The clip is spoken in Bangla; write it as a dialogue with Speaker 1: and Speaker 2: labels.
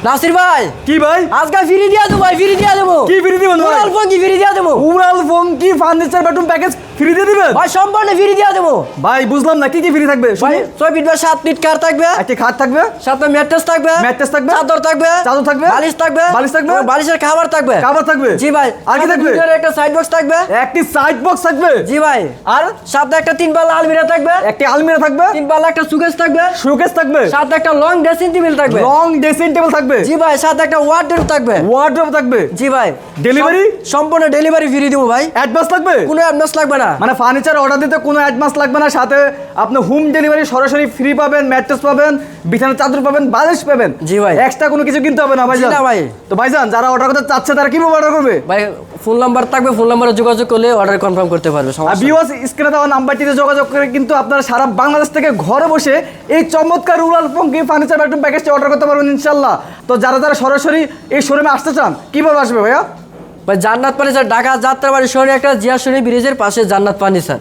Speaker 1: নাসির ভাই
Speaker 2: কি ভাই
Speaker 1: আজকে ফ্রি দিয়া দেবো ভাই, ফ্রি দিয়া দেবো।
Speaker 2: কি ফ্রি দিবেন ভাই?
Speaker 1: উড়াল ফোন কি ফ্রি দিয়া দেবো
Speaker 2: উড়াল ফোঙ্কি ফার্নিচার বেডরুম প্যাকেজ ফ্রি দিয়ে দিবেন
Speaker 1: ভাই, সম্পূর্ণ ফ্রি দিয়া দেবো
Speaker 2: ভাই? বুঝলাম না কি কি ফ্রি থাকবে
Speaker 1: ভাই।
Speaker 2: শুনুন।
Speaker 1: 6 ফিট বাই 7 ফিট কার থাকবে,
Speaker 2: একটি খাট থাকবে,
Speaker 1: সাথে ম্যাট্রেস থাকবে,
Speaker 2: ম্যাট্রেস থাকবে,
Speaker 1: চাদর থাকবে,
Speaker 2: চাদর থাকবে,
Speaker 1: বালিশ থাকবে,
Speaker 2: বালিশ থাকবে,
Speaker 1: এবং বালিশের খাবার থাকবে।
Speaker 2: খাবার থাকবে।
Speaker 1: জি ভাই।
Speaker 2: আর কি
Speaker 1: সাথে
Speaker 2: থাকবে?
Speaker 1: দুধের একটা সাইড বক্স থাকবে।
Speaker 2: একটি সাইড বক্স থাকবে।
Speaker 1: জি ভাই।
Speaker 2: আর
Speaker 1: সাথে একটা 3 পাল্লা আলমিরা থাকবে,
Speaker 2: একটি আলমিরা থাকবে,
Speaker 1: 3 পাল্লা একটা সুকেস থাকবে,
Speaker 2: শোকেস থাকবে,
Speaker 1: সাথে একটা লং ড্রেসিং টেবিল থাকবে।
Speaker 2: লং ড্রেসিং টেবিল থাকবে,
Speaker 1: জি ভাই। সাথে একটা ওয়ার্ডরোব থাকবে।
Speaker 2: ওয়ার্ডরোব থাকবে।
Speaker 1: জি ভাই।
Speaker 2: Delivery?
Speaker 1: সম্পূর্ণ ডেলিভারি ফ্রি দেবো ভাই,
Speaker 2: অ্যাডভান্স থাকবে।
Speaker 1: কোনো অ্যাডভান্স লাগবে না।
Speaker 2: মানে ফার্নিচার অর্ডার দিতে কোনো অ্যাডভান্স লাগবে না, সাথে আপনি হোম ডেলিভারি সরাসরি ফ্রি পাবেন, ম্যাট্রেস পাবেন, বিছানার চাদর পাবেন, বালিশ পাবেন।
Speaker 1: জি ভাই।
Speaker 2: এক্সট্রা কোনো কিছু কিনতে হবে না ভাইজান।
Speaker 1: জি না ভাই।
Speaker 2: তো ভাইজান যারা অর্ডার করতে চাচ্ছে তারা কিভাবে অর্ডার করবে?
Speaker 1: ভাই ফোন নাম্বার থাকবে, ফোন নাম্বারে যোগাযোগ করলে অর্ডার কনফার্ম করতে পারবে।
Speaker 2: আর
Speaker 1: সমস্যা নেই।
Speaker 2: ভিউয়ার্স স্ক্রিনে দেওয়া নাম্বারটিতে যোগাযোগ করে কিন্তু আপনারা সারা বাংলাদেশ থেকে ঘরে বসে এই চমৎকার উড়াল ফোঙ্কি ফার্নিচার বেডরুম প্যাকেজটি অর্ডার করতে পারবেন ইনশাআল্লাহ। তো যারা যারা সরাসরি এই শোরুমে আসতে চান কিভাবে আসবে ভাইয়া?
Speaker 1: ভাই জান্নাত ফার্নিচার, ঢাকা যাত্রাবাড়ি শহরে একটা জিয়া শনি ব্রিজের পাশে জান্নাত ফার্নিচার।